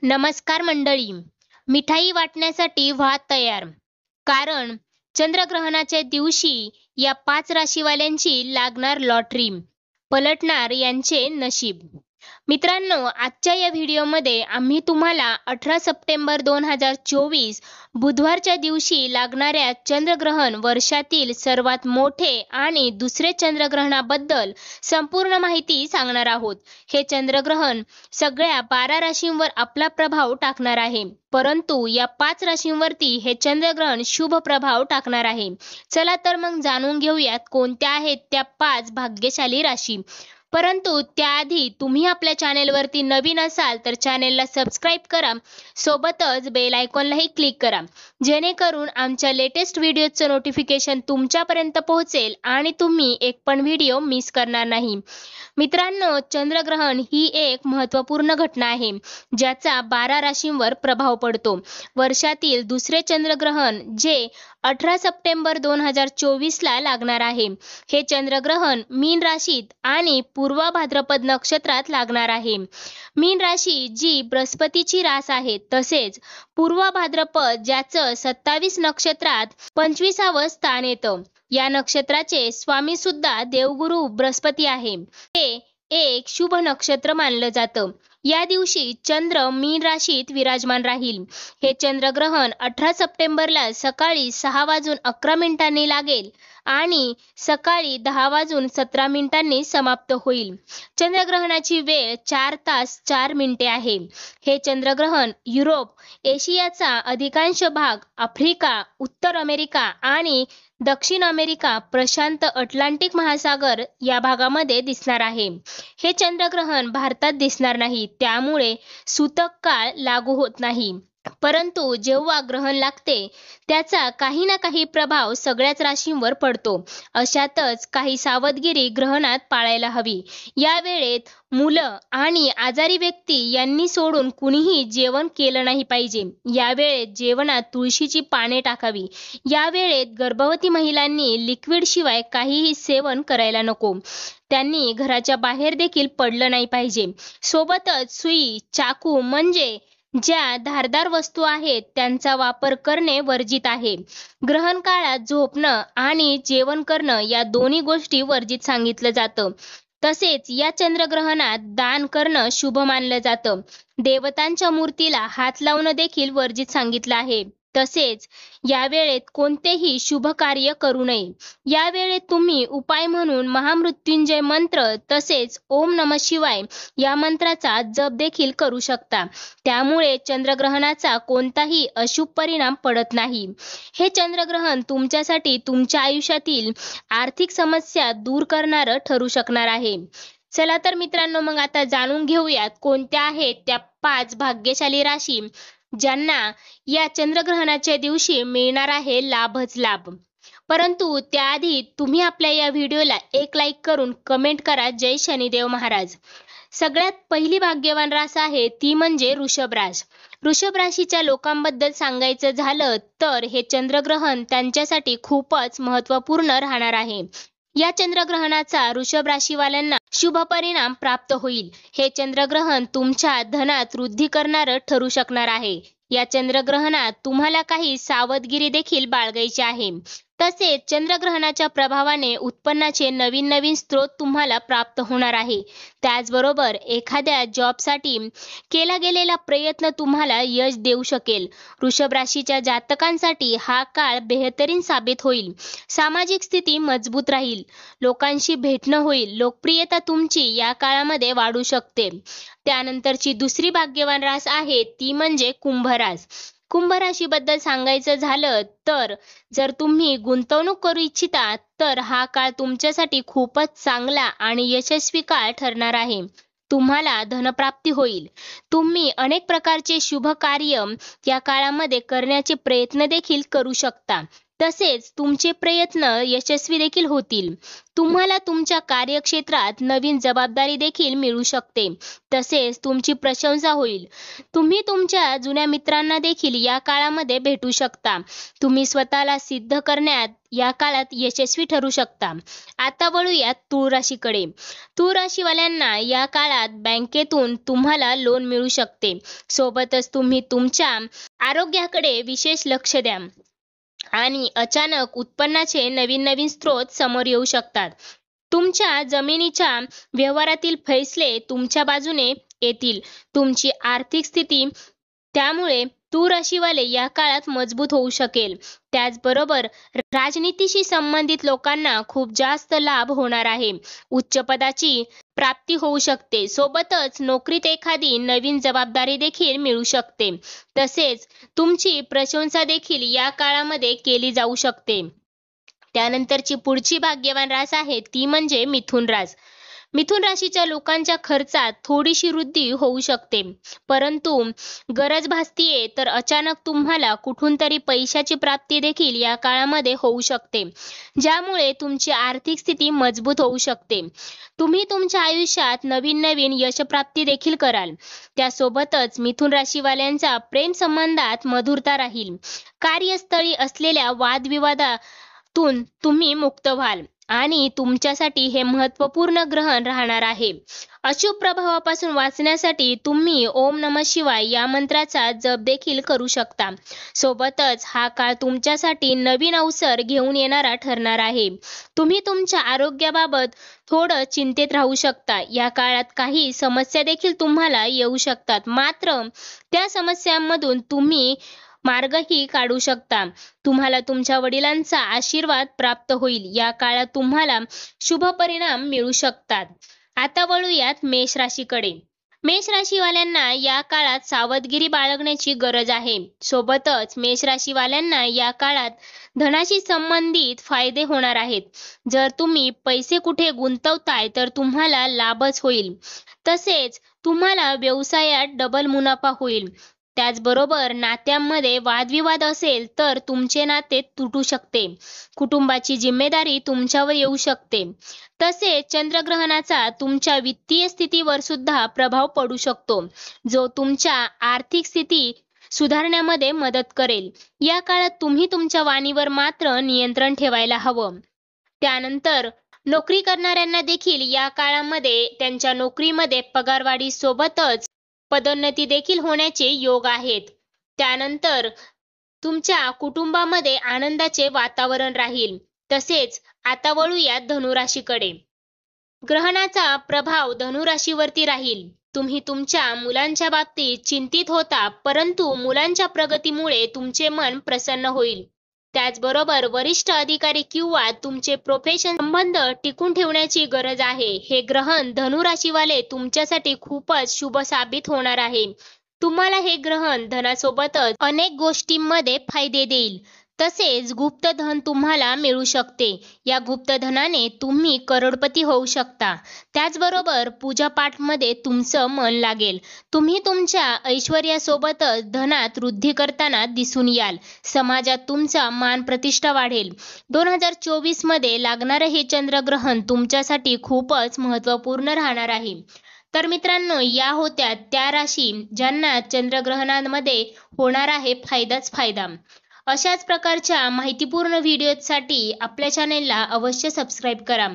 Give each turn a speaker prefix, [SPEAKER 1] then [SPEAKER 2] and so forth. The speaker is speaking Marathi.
[SPEAKER 1] नमस्कार मंडळी. मिठाई वाटण्यासाठी व्हा तयार. कारण चंद्रग्रहणाच्या दिवशी या 5 राशीवाल्यांची लागणार लॉटरी. पलटणार यांचे नशीब. मित्रांनो, आजच्या या व्हिडिओमध्ये आम्ही तुम्हाला 18 सप्टेंबर 2024 बुधवारच्या दिवशी लागणाऱ्या चंद्रग्रहण वर्षातील सर्वात मोठे आणि दुसरे चंद्रग्रहणाबद्दल संपूर्ण माहिती सांगणार आहोत. हे चंद्रग्रहण सगळ्या 12 राशींवर आपला प्रभाव टाकणार आहे, परंतु या 5 राशींवरती हे चंद्रग्रहण शुभ प्रभाव टाकणार आहे. चला तर मग जाणून घेऊयात कोणत्या आहेत त्या 5 भाग्यशाली राशी. परंतु त्याआधी तुम्ही आपल्या चॅनेलवरती नवीन असाल तर चॅनेलला सबस्क्राईब करा, सोबतच बेल आयकॉनलाही क्लिक करा, जेणेकरून आमच्या लेटेस्ट व्हिडिओचं नोटिफिकेशन तुमच्यापर्यंत पोहोचेल आणि तुम्ही एक पण व्हिडिओ मिस करणार नाही. मित्रांनो, चंद्रग्रहण ही एक महत्त्वपूर्ण घटना आहे ज्याचा 12 राशींवर प्रभाव पडतो. वर्षातील दुसरे चंद्रग्रहण जे 18 सप्टेंबर 2024 ला लागणार आहे. हे चंद्रग्रहण मीन राशीत आणि पूर्व भाद्रपद नक्षत्रात लागणार आहे. मीन राशी जी बृहस्पतीची रास आहे, तसेच पूर्व भाद्रपद ज्याचं 27 नक्षत्रात 25वे स्थान येतं. या नक्षत्राचे स्वामी सुद्धा देवगुरु बृहस्पती आहे. हे एक शुभ नक्षत्र मानलं जातं. या दिवशी चंद्र मीन राशीत विराजमान राहील. हे चंद्रग्रहण 18 सप्टेंबरला सकाळी 6:11 लागेल आणि सकाळी 10:17 समाप्त होईल. चंद्रग्रहणाची वेळ 4 तास 4 मिनिटे आहे. हे चंद्रग्रहण युरोप, एशियाचा अधिकांश भाग, आफ्रिका, उत्तर अमेरिका आणि दक्षिण अमेरिका, प्रशांत अटलांटिक महासागर या भागामध्ये दिसणार आहे. हे चंद्रग्रहण भारतात दिसणार नाही, त्यामुळे सूतक काळ लागू होत नाही. परंतु जेव्हा ग्रहण लागते त्याचा काही ना काही प्रभाव सगळ्याच राशींवर पडतो. अशातच काही सावधगिरी ग्रहणात पाळायला हवी. या वेळेत मुलं आणि आजारी व्यक्ती यांनी सोडून कुणीही जेवण केलं नाही पाहिजे. या वेळेत जेवणात तुळशीची पाने टाकावी. या वेळेत गर्भवती महिलांनी लिक्विड शिवाय काहीही सेवन करायला नको. त्यांनी घराच्या बाहेर देखील पडलं नाही पाहिजे. सोबतच सुई, चाकू म्हणजे ज्या धारदार वस्तू आहेत त्यांचा वापर करणे वर्जित आहे. ग्रहण काळात झोपणं आणि जेवण करणं या दोन्ही गोष्टी वर्जित सांगितलं जातं. तसेच या चंद्रग्रहणात दान करणं शुभ मानलं जातं. देवतांच्या मूर्तीला हात लावणं देखील वर्जित सांगितलं आहे. तसेच या वेळेत कोणतेही शुभ कार्य करू नये. या वेळेत तुम्ही उपाय म्हणून महामृत्युंजय मंत्र तसेच ओम नमः शिवाय या मंत्राचा जप देखील करू शकता. त्यामुळे चंद्रग्रहणाचा कोणताही अशुभ परिणाम पडत नाही. हे चंद्रग्रहण तुमच्यासाठी तुमच्या आयुष्यातील आर्थिक समस्या दूर करणारं ठरू शकणार आहे. चला तर मित्रांनो, मग आता जाणून घेऊयात कोणत्या आहेत त्या 5 भाग्यशाली राशी ज्यांना या चंद्रग्रहणाच्या दिवशी मिळणार आहे लाभच लाभ. परंतु त्याआधी तुम्ही आपल्या या व्हिडिओला एक लाईक करून कमेंट करा, जय शनिदेव महाराज. सगळ्यात पहिली भाग्यवान रास आहे ती म्हणजे वृषभ रास. वृषभ राशीच्या लोकांबद्दल सांगायचं झालं तर हे चंद्रग्रहण त्यांच्यासाठी खूपच महत्त्वपूर्ण राहणार आहे. या चंद्रग्रहणाचा वृषभ राशीवाल्यांना शुभ परिणाम प्राप्त होईल. हे चंद्रग्रहण तुमच्या धनात वृद्धी करणारं ठरू शकणार आहे. या चंद्रग्रहणात तुम्हाला काही सावधगिरी देखील बाळगायची आहे. तसेच चंद्रग्रहणाच्या प्रभावाने उत्पन्नाचे नवीन नवीन स्रोत तुम्हाला प्राप्त होणार आहे. त्याचबरोबर एखाद्या जॉबसाठी केला गेलेला प्रयत्न तुम्हाला यश देऊ शकेल. वृषभ राशीच्या जातकांसाठी हा काळ बेहतरीन साबित होईल. सामाजिक स्थिती मजबूत राहील. लोकांशी भेटणं होईल. लोकप्रियता तुमची या काळामध्ये वाढू शकते. त्यानंतरची दुसरी भाग्यवान रास आहे ती म्हणजे कुंभ रास. कुंभ राशीबद्दल सांगायचं झालं तर जर तुम्ही गुंतवणूक करू इच्छिता तर हा काळ तुमच्यासाठी खूपच चांगला आणि यशस्वी काळ ठरणार आहे. तुम्हाला धनप्राप्ती होईल. तुम्ही अनेक प्रकारचे शुभ कार्य या काळामध्ये करण्याचे प्रयत्न देखील करू शकता. तसेच तुमचे प्रयत्न यशस्वी देखील होतील. तुम्हाला तुमच्या कार्यक्षेत्रात नवीन जबाबदारी देखील मिळू शकते. तसेच तुमची प्रशंसा होईल. तुम्ही तुमच्या जुन्या मित्रांना देखील या काळामध्ये भेटू शकता. तुम्ही स्वतःला सिद्ध करण्यात या काळात यशस्वी ठरू शकता. आता वळूयात तूळ राशीकडे. तूळ राशीवाल्यांना या काळात बँकेतून तुम्हाला लोन मिळू शकते. सोबतच तुम्ही तुमच्या आरोग्याकडे विशेष लक्ष द्या आणि अचानक उत्पन्नाचे नवीन स्रोत समोर येऊ शकतात. तुमच्या जमिनीच्या व्यवहारातील फैसले तुमच्या बाजूने येतील. तुमची आर्थिक स्थिती त्यामुळे तूळ राशीवाले या काळात मजबूत होऊ शकेल. त्याचबरोबर राजनीतीशी संबंधित लोकांना खूप जास्त लाभ होणार आहे. उच्च पदाची प्राप्ती होऊ शकते. सोबतच नोकरीत एखादी नवीन जबाबदारी देखील मिळू शकते. तसेच तुमची प्रशंसा देखील या काळामध्ये केली जाऊ शकते. त्यानंतरची पुढची भाग्यवान रास आहे ती म्हणजे मिथुन रास. मिथुन राशीच्या लोकांच्या खर्चात थोडीशी वृद्धी होऊ शकते, परंतु गरज भासतीये तर अचानक तुम्हाला कुठून तरी पैशाची प्राप्ती देखील या काळामध्ये होऊ शकते, ज्यामुळे तुमची आर्थिक स्थिती मजबूत होऊ शकते. तुम्ही तुमच्या आयुष्यात नवीन यशप्राप्ती देखील कराल. त्यासोबतच मिथुन राशीवाल्यांचा प्रेम संबंधात मधुरता राहील. कार्यस्थळी असलेल्या वादविवादातून तुम्ही मुक्त व्हाल आणि तुमच्यासाठी हे महत्त्वपूर्ण ग्रहण राहणार आहे. अशुभ प्रभावापासून वाचण्यासाठी तुम्ही ओम नमः शिवाय या मंत्राचा जप देखील करू शकता. सोबतच हा काळ तुमच्यासाठी नवीन अवसर घेऊन येणारा ठरणार आहे. तुम्ही तुमच्या आरोग्याबाबत थोडं चिंतेत राहू शकता. या काळात काही समस्या देखील तुम्हाला येऊ शकतात, मात्र त्या समस्यांमधून तुम्ही मार्गही काढू शकता. तुम्हाला तुमच्या वडिलांचा आशीर्वाद प्राप्त होईल. या काळात तुम्हाला शुभ परिणाम मिळू शकतात. आता वळूयात मेष राशीकडे. मेष राशीवाल्यांना या काळात सावधगिरी बाळगण्याची गरज आहे. सोबतच मेष राशीवाल्यांना या काळात धनाशी संबंधित फायदे होणार आहेत. जर तुम्ही पैसे कुठे गुंतवताय तर तुम्हाला लाभच होईल. तसेच तुम्हाला व्यवसायात डबल मुनाफा होईल. त्याचबरोबर नात्यांमध्ये वादविवाद असेल तर तुमचे नाते तुटू शकते. कुटुंबाची जिम्मेदारी तुमच्यावर येऊ शकते. तसेच चंद्रग्रहणाचा तुमच्या वित्तीय स्थितीवर सुद्धा प्रभाव पडू शकतो, जो तुमच्या आर्थिक स्थिती सुधारण्यामध्ये मदत करेल. या काळात तुम्ही तुमच्या वाणीवर मात्र नियंत्रण ठेवायला हवं. त्यानंतर नोकरी करणाऱ्यांना देखील या काळामध्ये त्यांच्या नोकरीमध्ये पगारवाढी सोबतच पदोन्नती देखील होण्याचे योग आहेत. त्यानंतर तुमच्या कुटुंबामध्ये आनंदाचे वातावरण राहील. तसेच आता वळूयात धनुराशीकडे. ग्रहणाचा प्रभाव धनुराशीवरती राहील. तुम्ही तुमच्या मुलांच्या बाबतीत चिंतित होता, परंतु मुलांच्या प्रगतीमुळे तुमचे मन प्रसन्न होईल. त्याचबरोबर वरिष्ठ अधिकारी किंवा तुमचे प्रोफेशन संबंध टिकून ठेवण्याची गरज आहे. हे ग्रहण धनुराशीवाले तुमच्यासाठी खूपच शुभ साबित होणार आहे. तुम्हाला हे ग्रहण धनासोबतच अनेक गोष्टींमध्ये फायदे देईल. तसेच गुप्त धन तुम्हाला मिळू शकते. या गुप्त धनाने तुम्ही करोडपती होऊ शकता. त्याचबरोबर पूजापाठमध्ये तुमचं मन लागेल. तुम्ही तुमच्या ऐश्वर्यासोबतच धनात वृद्धी करताना दिसून याल. समाजात तुमचा मान प्रतिष्ठा वाढेल. 2024 मध्ये लागणारं हे चंद्रग्रहण तुमच्यासाठी खूपच महत्त्वपूर्ण राहणार आहे. तर मित्रांनो, या होत्या त्या राशी ज्यांना चंद्रग्रहणामध्ये होणार आहे फायदाच फायदा. अशाच प्रकारच्या माहितीपूर्ण व्हिडिओसाठी आपल्या चॅनेलला अवश्य सबस्क्राईब करा.